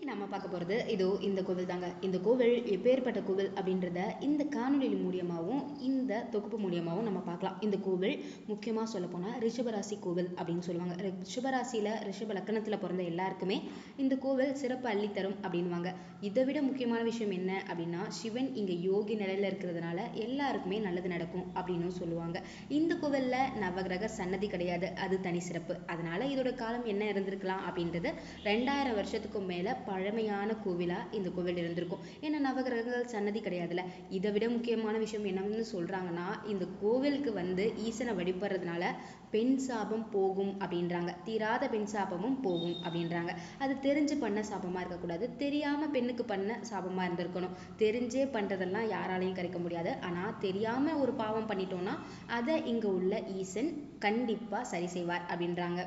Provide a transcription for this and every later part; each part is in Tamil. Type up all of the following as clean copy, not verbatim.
இன்னைக்கு நம்ம பார்க்க போகிறது இதோ இந்த கோவில் தாங்க. இந்த கோவில் எப்பேற்பட்ட கோவில் அப்படின்றத இந்த காணொலி மூலியமாகவும் இந்த தொகுப்பு மூலியமாகவும் நம்ம பார்க்கலாம். இந்த கோவில் முக்கியமாக சொல்லப்போனால் ரிஷபராசி கோவில் அப்படின்னு சொல்லுவாங்க. ரிஷபராசியில் ரிஷப லக்கணத்தில் பிறந்த எல்லாருக்குமே இந்த கோவில் சிறப்பு அள்ளித்தரும் அப்படின்வாங்க. இதை விட முக்கியமான விஷயம் என்ன அப்படின்னா, சிவன் இங்கே யோகி நிலையில் இருக்கிறதுனால எல்லாருக்குமே நல்லது நடக்கும் அப்படின்னு சொல்லுவாங்க. இந்த கோவிலில் நவகிரக சன்னதி கிடையாது, அது தனி சிறப்பு. அதனால இதோட காலம் என்ன இருந்திருக்கலாம் அப்படின்றது 2000 வருஷத்துக்கும் மேல பழமையான கோவிலா இந்த கோவில் இருந்திருக்கும். ஏன்னா நவகிரகங்கள் சன்னதி கிடையாதுல. இதை விட முக்கியமான விஷயம் என்னன்னு சொல்றாங்கன்னா, இந்த கோவிலுக்கு ஈசனை வழிபடுறதுனால பெண் சாபம் போகும் அப்படின்றாங்க. தீராத பெண் சாபமும் போகும் அப்படின்றாங்க. அது தெரிஞ்சு பண்ண சாபமா இருக்கக்கூடாது, தெரியாம பெண்ணுக்கு பண்ண சாபமா இருந்திருக்கணும். தெரிஞ்சே பண்றதெல்லாம் யாராலையும் கரைக்க முடியாது. ஆனா தெரியாம ஒரு பாவம் பண்ணிட்டோம்னா அதை இங்க உள்ள ஈசன் கண்டிப்பா சரி செய்வார் அப்படின்றாங்க.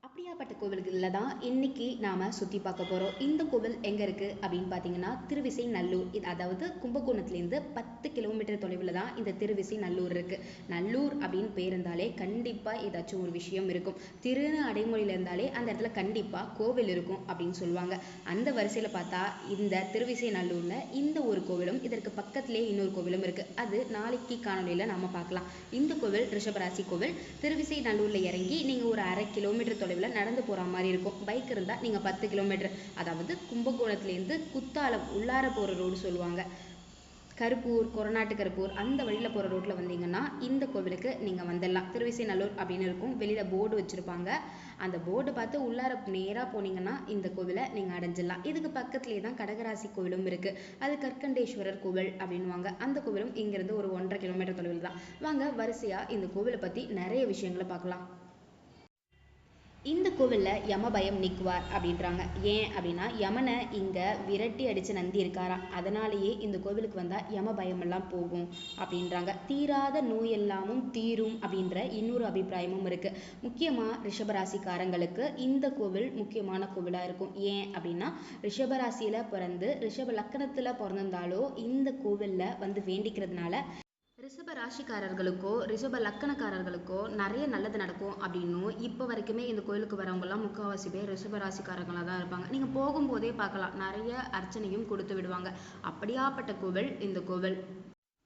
அப்படியாப்பட்ட கோவில்களில் தான் இன்னைக்கு நாம சுற்றி பார்க்க போகிறோம். இந்த கோவில் எங்கே இருக்குது அப்படின்னு பார்த்தீங்கன்னா, திருவிசை நல்லூர். இது அதாவது கும்பகோணத்துலேருந்து 10 கிலோமீட்டர் தொலைவில் தான் இந்த திருவிசை நல்லூர் இருக்குது. நல்லூர் அப்படின்னு பேர் இருந்தாலே கண்டிப்பாக ஏதாச்சும் ஒரு விஷயம் இருக்கும். திருன்னு அடைமொழியில் இருந்தாலே அந்த இடத்துல கண்டிப்பாக கோவில் இருக்கும் அப்படின்னு சொல்லுவாங்க. அந்த வரிசையில் பார்த்தா இந்த திருவிசை நல்லூரில் இந்த ஒரு கோவிலும் இதற்கு பக்கத்திலே இன்னொரு கோவிலும் இருக்குது. அது நாளைக்கு காணொலியில் நாம பார்க்கலாம். இந்த கோவில் ரிஷபராசி கோவில். திருவிசை நல்லூரில் இறங்கி நீங்கள் ஒரு 1/2 கிலோமீட்டர் தொலைவில் நடந்து போற மாதிரி இருக்கும். பைக் இருந்தா நீங்க 10 கிலோமீட்டர், அதாவது கும்பகோணத்திலேருந்து குத்தாலம் உள்ளார போற ரோடு சொல்லுவாங்க. கருப்பூர், கொரநாட்டு கருப்பூர் அந்த வழியில போற ரோட்ல வந்தீங்கன்னா இந்த கோவிலுக்கு நீங்க வந்துடலாம். திருவிசை நல்லூர் அப்படின்னு இருக்கும். வெளியில போர்டு வச்சிருப்பாங்க. அந்த போர்டு பார்த்து உள்ளார நேரா போனீங்கன்னா இந்த கோவிலை நீங்க அடைஞ்சிடலாம். இதுக்கு பக்கத்துலேயே தான் கடகராசி கோவிலும் இருக்கு. அது கற்கண்டேஸ்வரர் கோவில் அப்படின்வாங்க. அந்த கோவிலும் இங்கிருந்து ஒரு 1.5 கிலோமீட்டர் தொலைவில் தான். வாங்க வரிசையா இந்த கோவிலை பத்தி நிறைய விஷயங்களை பார்க்கலாம். இந்த கோவிலில் யம பயம் நீக்குவார் அப்படின்றாங்க. ஏன் அப்படின்னா, யமனை இங்கே விரட்டி அடித்து நந்தி இருக்காரா, அதனாலேயே இந்த கோவிலுக்கு வந்தால் யம பயமெல்லாம் போகும் அப்படின்றாங்க. தீராத நோய் எல்லாமும் தீரும் அப்படின்ற இன்னொரு அபிப்பிராயமும் இருக்குது. முக்கியமாக ரிஷபராசிக்காரங்களுக்கு இந்த கோவில் முக்கியமான கோவிலாக இருக்கும். ஏன் அப்படின்னா, ரிஷபராசியில் பிறந்து ரிஷப லக்கணத்தில் பிறந்திருந்தாலோ இந்த கோவிலில் வேண்டிக்கிறதுனால ரிஷப ராசிக்காரர்களுக்கோ ரிஷப லக்கணக்காரர்களுக்கோ நிறைய நல்லது நடக்கும் அப்படின்னும் இப்போ வரைக்குமே இந்த கோயிலுக்கு வரவங்கலாம் முக்கால்வாசி பேர் ரிஷப ராசிக்காரங்களாக தான் இருப்பாங்க. நீங்கள் போகும்போதே பார்க்கலாம், நிறைய அர்ச்சனையும் கொடுத்து விடுவாங்க. அப்படியாப்பட்ட கோவில் இந்த கோவில்.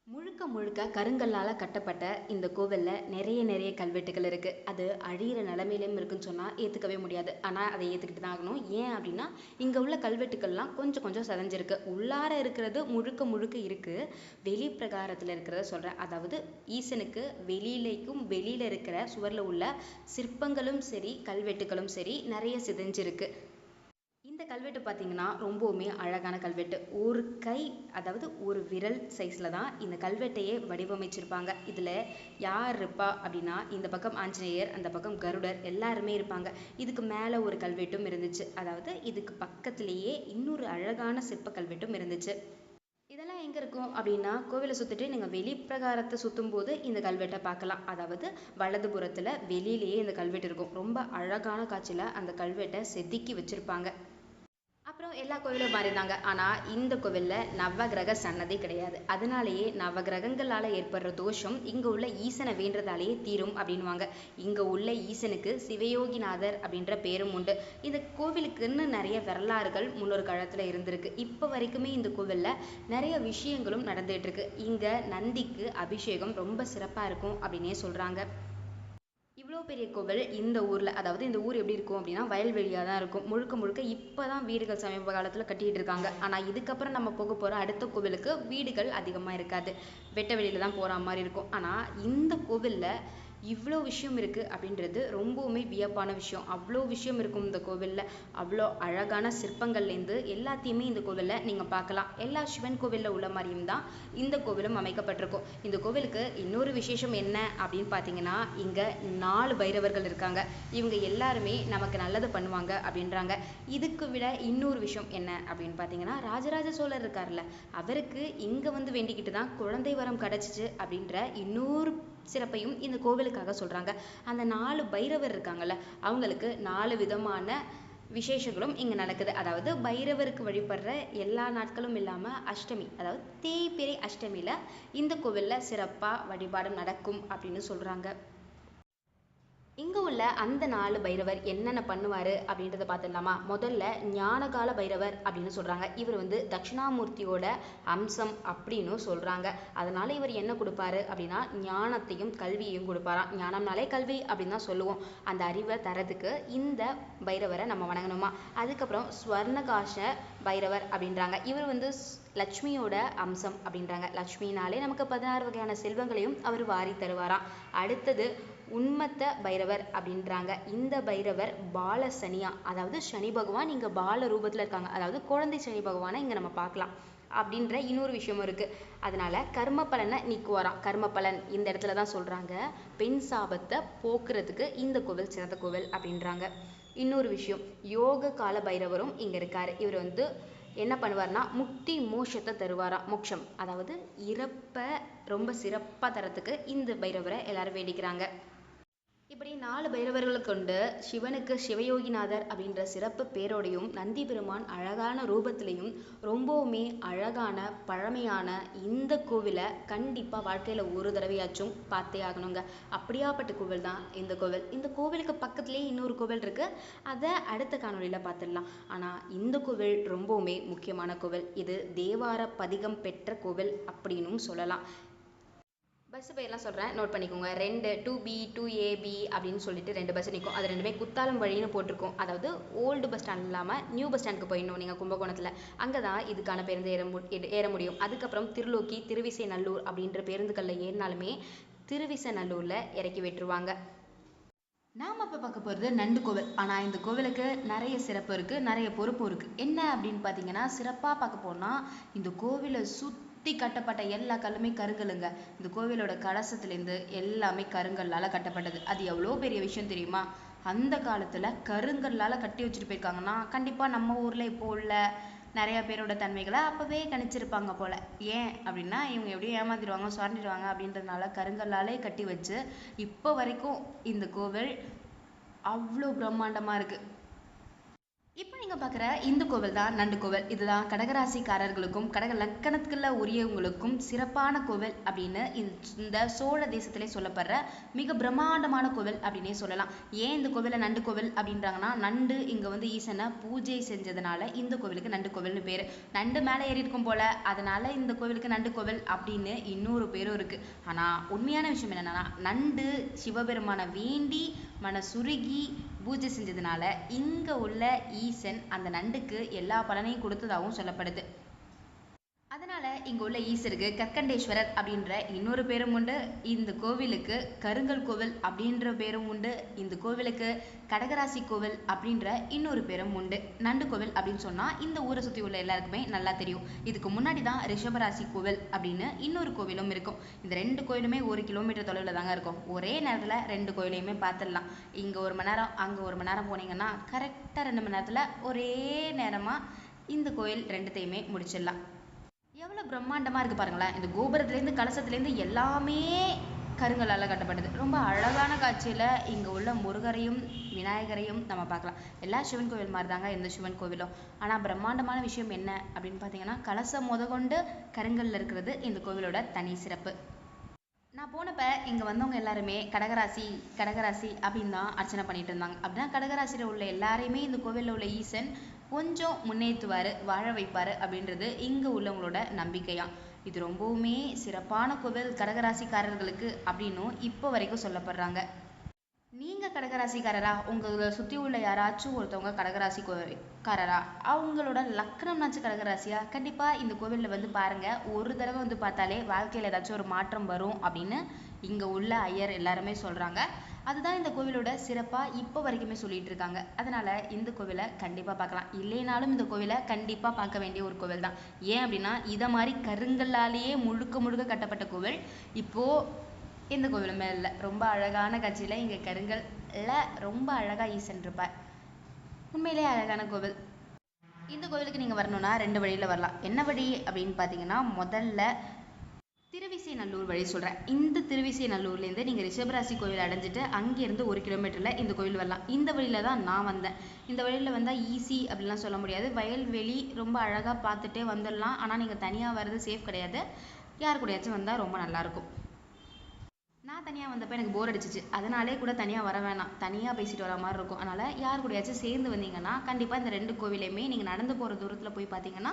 முழுக்க முழுக்க கருங்கல்லால் கட்டப்பட்ட இந்த கோவிலில் நிறைய கல்வெட்டுகள் இருக்குது. அது அழியிற நிலைமையிலும் இருக்குன்னு சொன்னால் ஏற்றுக்கவே முடியாது. ஆனால் அதை ஏற்றுக்கிட்டு தான் ஆகணும். ஏன் அப்படின்னா, இங்கே உள்ள கல்வெட்டுக்கள்லாம் கொஞ்சம் சதஞ்சிருக்கு. உள்ளார இருக்கிறது முழுக்க இருக்குது. வெளி பிரகாரத்தில் இருக்கிறத சொல்கிறேன். அதாவது ஈசனுக்கு வெளியில் இருக்கிற சுவரில் உள்ள சிற்பங்களும் சரி கல்வெட்டுகளும் சரி நிறைய சிதைஞ்சிருக்கு. இந்த கல்வெட்டு பார்த்தீங்கன்னா ரொம்பவுமே அழகான கல்வெட்டு. ஒரு கை, அதாவது ஒரு விரல் சைஸில் தான் இந்த கல்வெட்டையே வடிவமைச்சிருப்பாங்க. இதில் யார் இருப்பா அப்படின்னா, இந்த பக்கம் ஆஞ்சநேயர், அந்த பக்கம் கருடர் எல்லாருமே இருப்பாங்க. இதுக்கு மேலே ஒரு கல்வெட்டும் இருந்துச்சு. அதாவது இதுக்கு பக்கத்திலேயே இன்னொரு அழகான சிற்ப கல்வெட்டும் இருந்துச்சு. இதெல்லாம் எங்கே இருக்கும் அப்படின்னா, கோவிலை சுற்றிட்டு நீங்கள் வெளிப்பிரகாரத்தை சுற்றும் போது இந்த கல்வெட்டை பார்க்கலாம். அதாவது வலதுபுறத்தில் வெளியிலேயே இந்த கல்வெட்டு இருக்கும். ரொம்ப அழகான காட்சியில் அந்த கல்வெட்டை செதுக்கி வச்சுருப்பாங்க. அப்புறம் எல்லா கோவிலும் மாறினாங்க. ஆனால் இந்த கோவிலில் நவகிரக சன்னதி கிடையாது. அதனாலேயே நவகிரகங்களால் ஏற்படுற தோஷம் இங்கே உள்ள ஈசனை வேண்டதாலேயே தீரும் அப்படின்வாங்க. இங்கே உள்ள ஈசனுக்கு சிவயோகிநாதர் அப்படின்ற பேரும் உண்டு. இந்த கோவிலுக்குன்னு நிறைய வரலாறுகள் முன்னொரு காலத்தில் இருந்திருக்கு. இப்போ வரைக்குமே இந்த கோவிலில் நிறைய விஷயங்களும் நடந்துகிட்டு இருக்கு. இங்கே நந்திக்கு அபிஷேகம் ரொம்ப சிறப்பாக இருக்கும் அப்படின்னே சொல்கிறாங்க. இவ்வளோ பெரிய கோவில் இந்த ஊரில், அதாவது இந்த ஊர் எப்படி இருக்கும் அப்படின்னா வயல்வெளியாக தான் இருக்கும். முழுக்க இப்போ தான் வீடுகள் சமீப காலத்தில் கட்டிகிட்டு இருக்காங்க. ஆனால் இதுக்கப்புறம் நம்ம போக போகிற அடுத்த கோவிலுக்கு வீடுகள் அதிகமாக இருக்காது, வெட்ட வெளியில் தான் போகிற மாதிரி இருக்கும். ஆனால் இந்த கோவிலில் இவ்வளோ விஷயம் இருக்குது அப்படின்றது ரொம்பவுமே வியப்பான விஷயம். அவ்வளோ விஷயம் இருக்கும் இந்த கோவிலில். அவ்வளோ அழகான சிற்பங்கள்லேருந்து எல்லாத்தையுமே இந்த கோவிலில் நீங்கள் பார்க்கலாம். எல்லா சிவன் கோவிலில் உள்ள மாதிரியும் தான் இந்த கோவிலும் அமைக்கப்பட்டிருக்கும். இந்த கோவிலுக்கு இன்னொரு விசேஷம் என்ன அப்படின்னு பார்த்தீங்கன்னா, இங்கே 4 பைரவர்கள் இருக்காங்க. இவங்க எல்லாருமே நமக்கு நல்லது பண்ணுவாங்க அப்படின்றாங்க. இதுக்கு விட இன்னொரு விஷயம் என்ன அப்படின்னு பார்த்தீங்கன்னா, ராஜராஜ சோழர் இருக்கார்ல, அவருக்கு இங்கே வேண்டிக்கிட்டு தான் குழந்தை வரம் கிடச்சிச்சு அப்படின்ற இன்னொரு சிறப்பையும் இந்த கோவிலுக்காக சொல்றாங்க. அந்த 4 பைரவர் இருக்காங்கல்ல, அவங்களுக்கு 4 விதமான விசேஷங்களும் இங்க நடக்குது. அதாவது பைரவருக்கு வழிபடுற எல்லா நாட்களும் இல்லாம அஷ்டமி, அதாவது தேய்பிறை அஷ்டமியில இந்த கோவில்ல சிறப்பா வழிபாடு நடக்கும் அப்படின்னு சொல்றாங்க. இங்க உள்ள அந்த 4 பைரவர் என்னென்ன பண்ணுவாரு அப்படின்றத பார்த்துடலாமா? முதல்ல ஞானகால பைரவர் அப்படின்னு சொல்றாங்க. இவர் வந்து தட்சிணாமூர்த்தியோட அம்சம் அப்படின்னு சொல்றாங்க. அதனால இவர் என்ன கொடுப்பாரு அப்படின்னா ஞானத்தையும் கல்வியையும் கொடுப்பாராம். ஞானம்னாலே கல்வி அப்படின்னு தான் சொல்லுவோம். அந்த அறிவை தரதுக்கு இந்த பைரவரை நம்ம வணங்கணுமா? அதுக்கப்புறம் ஸ்வர்ணகாஷ பைரவர் அப்படின்றாங்க. இவர் வந்து லட்சுமியோட அம்சம் அப்படின்றாங்க. லட்சுமினாலே நமக்கு 16 வகையான செல்வங்களையும் அவர் வாரி தருவாராம். அடுத்தது உன்மத்த பைரவர் அப்படின்றாங்க. இந்த பைரவர் பால சனியா, அதாவது சனி பகவான் இங்க பால ரூபத்துல இருக்காங்க. அதாவது குழந்தை சனி பகவானை இங்க நம்ம பார்க்கலாம் அப்படின்ற இன்னொரு விஷயமும் இருக்கு. அதனால கர்ம பலனை நீக்குவாராம். கர்ம பலன் இந்த இடத்துல தான் சொல்றாங்க. பெண் சாபத்தை போக்குறதுக்கு இந்த கோவில் சிறந்த கோவில் அப்படின்றாங்க. இன்னொரு விஷயம், யோக கால பைரவரும் இங்க இருக்காரு. இவர் வந்து என்ன பண்ணுவார்னா முக்தி மோட்சத்தை தருவாராம். மோட்சம் அதாவது இறப்ப ரொம்ப சிறப்பா தரத்துக்கு இந்த பைரவரை எல்லாரும் வேண்டிக்கிறாங்க. இப்படி 4 பைரவர்களை கொண்டு சிவனுக்கு சிவயோகிநாதர் அப்படின்ற சிறப்பு பேரோடையும் நந்தி பெருமான் அழகான ரூபத்திலையும் ரொம்பவுமே அழகான பழமையான இந்த கோவிலை கண்டிப்பா வாழ்க்கையில ஒரு தடவையாச்சும் பார்த்தே ஆகணுங்க. அப்படியாப்பட்ட கோவில் தான் இந்த கோவில். இந்த கோவிலுக்கு பக்கத்துலேயே இன்னொரு கோவில் இருக்கு. அதை அடுத்த காணொளியில பார்த்துடலாம். ஆனா இந்த கோவில் ரொம்பவுமே முக்கியமான கோவில். இது தேவார பதிகம் பெற்ற கோவில் அப்படின்னும் சொல்லலாம். பஸ் பேர்லாம் சொல்கிறேன், நோட் பண்ணிக்கோங்க. 2 2B 2AB அப்படின்னு சொல்லிட்டு 2 பஸ் நிற்கும். அது ரெண்டுமே குத்தாலம் வழின்னு போட்டிருக்கோம். அதாவது ஓல்டு பஸ் ஸ்டாண்ட் இல்லாமல் நியூ பஸ் ஸ்டாண்டுக்கு போயிடணும் நீங்கள் கும்பகோணத்தில். அங்கே தான் இதுக்கான பேருந்து ஏற முடியும். அதுக்கப்புறம் திருலோக்கி திருவிசைநல்லூர் அப்படின்ற பேருந்துகளில் ஏறினாலுமே திருவிசைநல்லூரில் இறக்கி விட்டுருவாங்க. நாம் இப்போ பார்க்க போகிறது நண்டு கோவில். ஆனால் இந்த கோவிலுக்கு நிறைய சிறப்பு இருக்குது, நிறைய பொறுப்பும் இருக்குது. என்ன அப்படின்னு பார்த்தீங்கன்னா, சிறப்பாக பார்க்க போனால் இந்த கோவிலை சுற்றி கட்டப்பட்ட எல்லா கல்லுமே கருங்கல்லுங்க. இந்த கோவிலோட கலசத்துலேருந்து எல்லாமே கருங்கல்லால் கட்டப்பட்டது. அது எவ்வளோ பெரிய விஷயம் தெரியுமா? அந்த காலத்தில் கருங்கல்லால் கட்டி வச்சுட்டு போயிருக்காங்கன்னா கண்டிப்பாக நம்ம ஊரில் இப்போ உள்ள நிறைய பேரோட தன்மைகளை அப்போவே கணிச்சிருப்பாங்க போல. ஏன் அப்படின்னா இவங்க எப்படியும் ஏமாத்திடுவாங்க, சுரண்டிடுவாங்க அப்படின்றதுனால கருங்கல்லாலே கட்டி வச்சு இப்போ வரைக்கும் இந்த கோவில் அவ்வளோ பிரம்மாண்டமாக இருக்குது. இப்போ நீங்கள் பார்க்குற இந்த கோவில் தான் நண்டு கோவில். இதுதான் கடகராசிக்காரர்களுக்கும் கடக லக்கணத்துக்குள்ள உரியவங்களுக்கும் சிறப்பான கோவில் அப்படின்னு இந்த சோழ தேசத்திலே சொல்லப்படுற மிக பிரம்மாண்டமான கோவில் அப்படின்னே சொல்லலாம். ஏன் இந்த கோவிலை நண்டு கோவில் அப்படின்றாங்கன்னா, நண்டு இங்கே வந்து ஈசனை பூஜை செஞ்சதுனால இந்த கோவிலுக்கு நண்டு கோவில்னு பேர். நண்டு மேலே ஏறி இருக்கும் போல, அதனால இந்த கோவிலுக்கு நண்டு கோவில் அப்படின்னு இன்னொரு பேரும் இருக்குது. ஆனால் உண்மையான விஷயம் என்னென்னா, நண்டு சிவபெருமானை வேண்டி மனசுருகி பூஜை செஞ்சதுனால இங்கே உள்ள ஈசன் அந்த நண்டுக்கு எல்லா பலனையும் கொடுத்ததாகவும் சொல்லப்படுது. அதனால இங்க உள்ள ஈசருக்கு கற்கண்டேஸ்வரர் அப்படின்ற இன்னொரு பேரும் உண்டு. இந்த கோவிலுக்கு கருங்கல் கோவில் அப்படின்ற பேரும் உண்டு. இந்த கோவிலுக்கு கடகராசி கோவில் அப்படின்ற இன்னொரு பேரும் உண்டு. நண்டு கோவில் அப்படின்னு சொன்னா இந்த ஊரை சுற்றி உள்ள எல்லாருக்குமே நல்லா தெரியும். இதுக்கு முன்னாடி தான் ரிஷபராசி கோவில் அப்படின்னு இன்னொரு கோவிலும் இருக்கும். இந்த 2 கோயிலுமே 1 கிலோமீட்டர் தொலைவில் தாங்க இருக்கும். ஒரே நேரத்தில் 2 கோயிலையுமே பார்த்துடலாம். இங்கே 1 மணி நேரம், அங்கே 1 மணி நேரம் போனீங்கன்னா கரெக்டாக 2 மணி நேரத்தில் ஒரே நேரமாக இந்த கோயில் 2த்தையுமே முடிச்சிடலாம். எவ்வளோ பிரம்மாண்டமாக இருக்குது பாருங்களேன். இந்த கோபுரத்துலேருந்து கலசத்துலேருந்து எல்லாமே கருங்கல்லால் கட்டப்பட்டது. ரொம்ப அழகான காட்சியில் இங்கே உள்ள முருகரையும் விநாயகரையும் நம்ம பார்க்கலாம். எல்லா சிவன் கோவில் மாதிரி தாங்க இந்த சிவன் கோவிலும். ஆனால் பிரம்மாண்டமான விஷயம் என்ன அப்படின்னு பார்த்தீங்கன்னா, கலசம் முதற்கொண்டு கருங்கல்ல இருக்கிறது இந்த கோவிலோட தனி சிறப்பு. நான் போனப்ப இங்கே வந்தவங்க எல்லாருமே கடகராசி கடகராசி அப்படின்னு தான் அர்ச்சனை பண்ணிட்டு இருந்தாங்க. அப்படின்னா கடகராசியில் உள்ள எல்லாரையுமே இந்த கோவிலில் உள்ள ஈசன் கொஞ்சம் முன்னேற்றுவார், வாழ வைப்பார் அப்படின்றது இங்கே உள்ளவங்களோட நம்பிக்கையாம். இது ரொம்பவுமே சிறப்பான கோவில் கடகராசிக்காரர்களுக்கு அப்படின்னும் இப்போ வரைக்கும் சொல்லப்படுறாங்க. நீங்கள் கடகராசிக்காரரா? உங்களை சுற்றி உள்ள யாராச்சும் ஒருத்தவங்க கடகராசிக்காரரா? அவங்களோட லக்னம்னாச்சும் கடகராசியா? கண்டிப்பாக இந்த கோவிலில் வந்து பாருங்கள். ஒரு தடவை வந்து பார்த்தாலே வாழ்க்கையில் ஏதாச்சும் ஒரு மாற்றம் வரும் அப்படின்னு இங்கே உள்ள ஐயர் எல்லாருமே சொல்கிறாங்க. அதுதான் இந்த கோவிலோட சிறப்பாக இப்போ வரைக்குமே சொல்லிட்டு இருக்காங்க. அதனால் இந்த கோவிலை கண்டிப்பாக பார்க்கலாம். இல்லைனாலும் இந்த கோவிலை கண்டிப்பாக பார்க்க வேண்டிய ஒரு கோவில் தான். ஏன் அப்படின்னா இதை மாதிரி கருங்கல்லாலேயே முழுக்க முழுக்க கட்டப்பட்ட கோவில் இப்போது இந்த கோவிலுமே இல்லை. ரொம்ப அழகான காட்சியில் இங்கே கருங்கல்ல ரொம்ப அழகாக ஈசன் இருப்பார். உண்மையிலே அழகான கோவில். இந்த கோவிலுக்கு நீங்கள் வரணும்னா 2 வழியில் வரலாம். என்ன வழி அப்படின்னு பார்த்தீங்கன்னா, முதல்ல திருவிசைநல்லூர் வழி சொல்கிறேன். இந்த திருவிசைநல்லூர்லேருந்து நீங்கள் ரிஷபராசி கோவில் அடைஞ்சிட்டு அங்கேருந்து 1 கிலோமீட்டரில் இந்த கோவில் வரலாம். இந்த வழியில் தான் நான் வந்தேன். இந்த வழியில் வந்தால் ஈஸி அப்படின்லாம் சொல்ல முடியாது. வயல்வெளி ரொம்ப அழகாக பார்த்துட்டே வந்துடலாம். ஆனால் நீங்கள் தனியாக வர்றது சேஃப் கிடையாது. யார் கூடயாச்சும் வந்தால் ரொம்ப நல்லாயிருக்கும். நான் தனியாக வந்தப்போ எனக்கு போர் அடிச்சிச்சு, அதனாலே கூட தனியாக வர வேணாம், தனியாக பேசிட்டு வர மாதிரி இருக்கும். அதனால் யார் கூடயாச்சும் சேர்ந்து வந்தீங்கன்னா கண்டிப்பாக இந்த 2 கோவிலையுமே நீங்கள் நடந்து போகிற தூரத்தில் போய் பார்த்தீங்கன்னா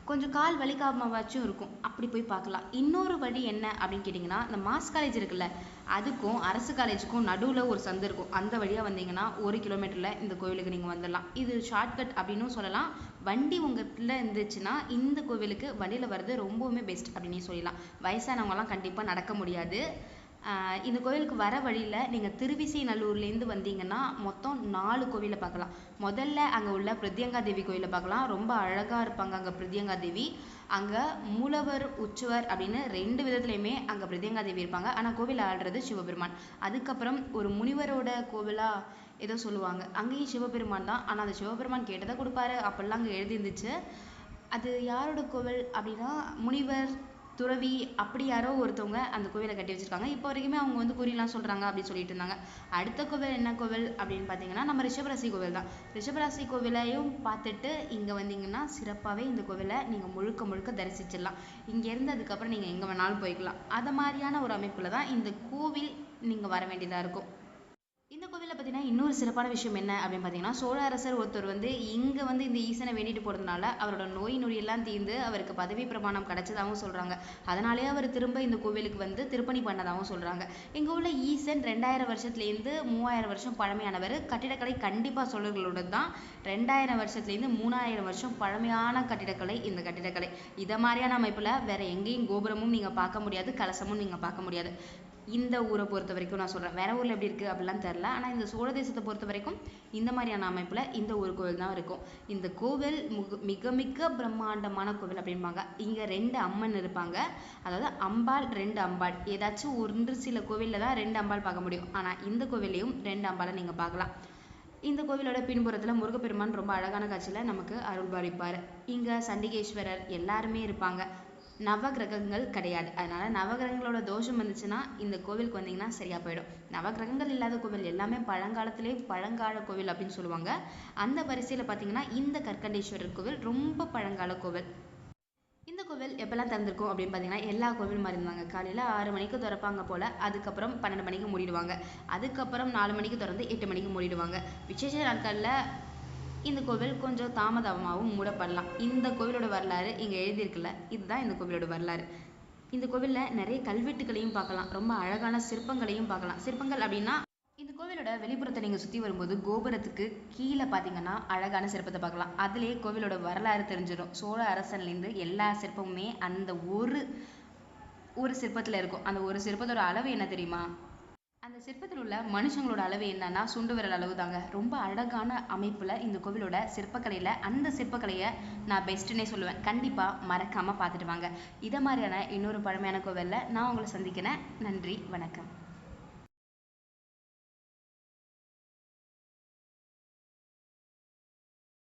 கொஞ்சம் கால் வலிக்காமவாச்சும் இருக்கும். அப்படி போய் பார்க்கலாம். இன்னொரு வழி என்ன அப்படின்னு கேட்டிங்கன்னா, இந்த மாஸ் காலேஜ் இருக்குல்ல, அதுக்கும் அரசு காலேஜுக்கும் நடுவில் ஒரு சந்து இருக்கும். அந்த வழியாக வந்தீங்கன்னா 1 கிலோமீட்டரில் இந்த கோவிலுக்கு நீங்கள் வந்துடலாம். இது ஷார்ட்கட் அப்படின்னும் சொல்லலாம். வண்டி உங்கள்கிட்ட இருந்துச்சுன்னா இந்த கோவிலுக்கு வண்டியில் வர்றது ரொம்பவுமே பெஸ்ட் அப்படின்னே சொல்லலாம். வயசானவங்கலாம் கண்டிப்பாக நடக்க முடியாது. இந்த கோவிலுக்கு வர வழியில் நீங்கள் திருவிசைநல்லூர்லேருந்து வந்தீங்கன்னா மொத்தம் 4 கோவிலை பார்க்கலாம். முதல்ல அங்கே உள்ள பிரத்யங்கா தேவி கோயிலை பார்க்கலாம். ரொம்ப அழகாக இருப்பாங்க அங்கே பிரத்யங்கா தேவி. அங்கே மூலவர் உற்சவர் அப்படின்னு 2 விதத்துலையுமே அங்கே பிரத்யங்கா தேவி இருப்பாங்க. ஆனால் கோவில் ஆடுறது சிவபெருமான். அதுக்கப்புறம் ஒரு முனிவரோட கோவிலாக ஏதோ சொல்லுவாங்க, அங்கேயும் சிவபெருமான் தான். ஆனால் அந்த சிவபெருமான் கேட்டதை கொடுப்பாரு அப்படிலாம் அங்கே எழுதியிருந்துச்சு. அது யாரோட கோவில் அப்படின்னா முனிவர் துறவி அப்படி யாரோ ஒருத்தவங்க அந்த கோவிலை கட்டி வச்சிருக்காங்க. இப்போ வரைக்குமே அவங்க வந்து குறிலாம் சொல்றாங்க அப்படின்னு சொல்லிட்டு இருந்தாங்க. அடுத்த கோவில் என்ன கோவில் அப்படின்னு பார்த்தீங்கன்னா நம்ம ரிஷபராசி கோவில் தான். ரிஷபராசி கோவிலையும் பார்த்துட்டு இங்கே வந்தீங்கன்னா சிறப்பாகவே இந்த கோவிலை நீங்கள் முழுக்க முழுக்க தரிசிச்சிடலாம். இங்கேருந்து அதுக்கப்புறம் நீங்கள் எங்கே வேணாலும் போய்க்கலாம். அது மாதிரியான ஒரு அமைப்பில் தான் இந்த கோவில் நீங்கள் வர வேண்டியதாக இருக்கும். இந்த கோவிலில் பார்த்தீங்கன்னா இன்னொரு சிறப்பான விஷயம் என்ன அப்படின்னு பார்த்தீங்கன்னா, சோழ அரசர் ஒருத்தர் வந்து இங்கே வந்து இந்த ஈசனை வேண்டிட்டு போகிறதுனால அவரோட நோய் நொடியெல்லாம் தீர்ந்து அவருக்கு பதவி பிரமாணம் கிடைச்சதாகவும் சொல்கிறாங்க. அதனாலேயே அவர் திரும்ப இந்த கோவிலுக்கு வந்து திருப்பணி பண்ணதாகவும் சொல்கிறாங்க. எங்கள் உள்ள ஈசன் 2000 வருஷத்துலேருந்து 3000 வருஷம் பழமையானவர். கட்டிடக்கலை கண்டிப்பாக சோழர்களோட தான். 2000 வருஷத்துலேருந்து 3000 வருஷம் பழமையான கட்டிடக்கலை இந்த கட்டிடக்கலை. இதை மாதிரியான அமைப்பில் வேற எங்கேயும் கோபுரமும் நீங்கள் பார்க்க முடியாது, கலசமும் நீங்கள் பார்க்க முடியாது. இந்த ஊரை பொறுத்த வரைக்கும் நான் சொல்கிறேன். வேற ஊரில் எப்படி இருக்குது அப்படிலாம் தெரில. ஆனால் இந்த சோழ தேசத்தை பொறுத்த வரைக்கும் இந்த மாதிரியான அமைப்பில் இந்த ஒரு கோவில் தான் இருக்கும். இந்த கோவில் மிக மிக பிரம்மாண்டமான கோவில் அப்படின்பாங்க. இங்கே 2 அம்மன் இருப்பாங்க. அதாவது அம்பாள் 2 அம்பாள். ஏதாச்சும் ஒரு சில கோவிலில் தான் 2 அம்பாள் பார்க்க முடியும். ஆனால் இந்த கோவிலையும் 2 அம்பாளை நீங்கள் பார்க்கலாம். இந்த கோவிலோட பின்புறத்தில் முருகப்பெருமான் ரொம்ப அழகான காட்சியில் நமக்கு அருள்பாலிப்பார். இங்கே சண்டிகேஸ்வரர் எல்லாருமே இருப்பாங்க. நவகிரகங்கள் கிடையாது. அதனால நவகிரகங்களோட தோஷம் வந்துச்சுன்னா இந்த கோவிலுக்கு வந்தீங்கன்னா சரியா போயிடும். நவகிரகங்கள் இல்லாத கோவில் எல்லாமே பழங்காலத்திலே பழங்கால கோவில் அப்படின்னு சொல்லுவாங்க. அந்த வரிசையில் பார்த்தீங்கன்னா இந்த கற்கண்டேஸ்வரர் கோவில் ரொம்ப பழங்கால கோவில். இந்த கோவில் எப்பெல்லாம் திறந்திருக்கும் அப்படின்னு பார்த்தீங்கன்னா எல்லா கோவில் மாதிரி இருந்தாங்க. காலையில் 6 மணிக்கு திறப்பாங்க போல், அதுக்கப்புறம் 12 மணிக்கு மூடிடுவாங்க. அதுக்கப்புறம் 4 மணிக்கு திறந்து 8 மணிக்கு மூடிடுவாங்க. விசேஷ நாட்களில் இந்த கோவில் கொஞ்சம் தாமதமாகவும் மூடப்படலாம். இந்த கோவிலோட வரலாறு இங்கே எழுதியிருக்குல்ல, இதுதான் இந்த கோவிலோட வரலாறு. இந்த கோவிலில் நிறைய கல்வெட்டுகளையும் பார்க்கலாம், ரொம்ப அழகான சிற்பங்களையும் பார்க்கலாம். சிற்பங்கள் அப்படின்னா இந்த கோவிலோட வெளிப்புறத்தை நீங்கள் சுற்றி வரும்போது கோபுரத்துக்கு கீழே பார்த்தீங்கன்னா அழகான சிற்பத்தை பார்க்கலாம். அதிலே கோவிலோட வரலாறு தெரிஞ்சிடும். சோழ அரசன்லேருந்து எல்லா சிற்பமுமே அந்த ஒரு சிற்பத்தில் இருக்கும். அந்த ஒரு சிற்பத்தோட அளவு என்ன தெரியுமா? அந்த சிற்பத்தில் உள்ள மனுஷங்களோட அளவு என்னன்னா சுண்டு விரல் அளவு தாங்க. ரொம்ப அழகான அமைப்புல இந்த கோவிலோட சிற்பக்கலையில அந்த சிற்பக்கலையை நான் பெஸ்ட்டுன்னே சொல்லுவேன். கண்டிப்பா மறக்காம பார்த்துட்டு வாங்க. இதை மாதிரியான இன்னொரு பழமையான கோவில்ல நான் உங்களை சந்திக்கிறேன். நன்றி, வணக்கம்.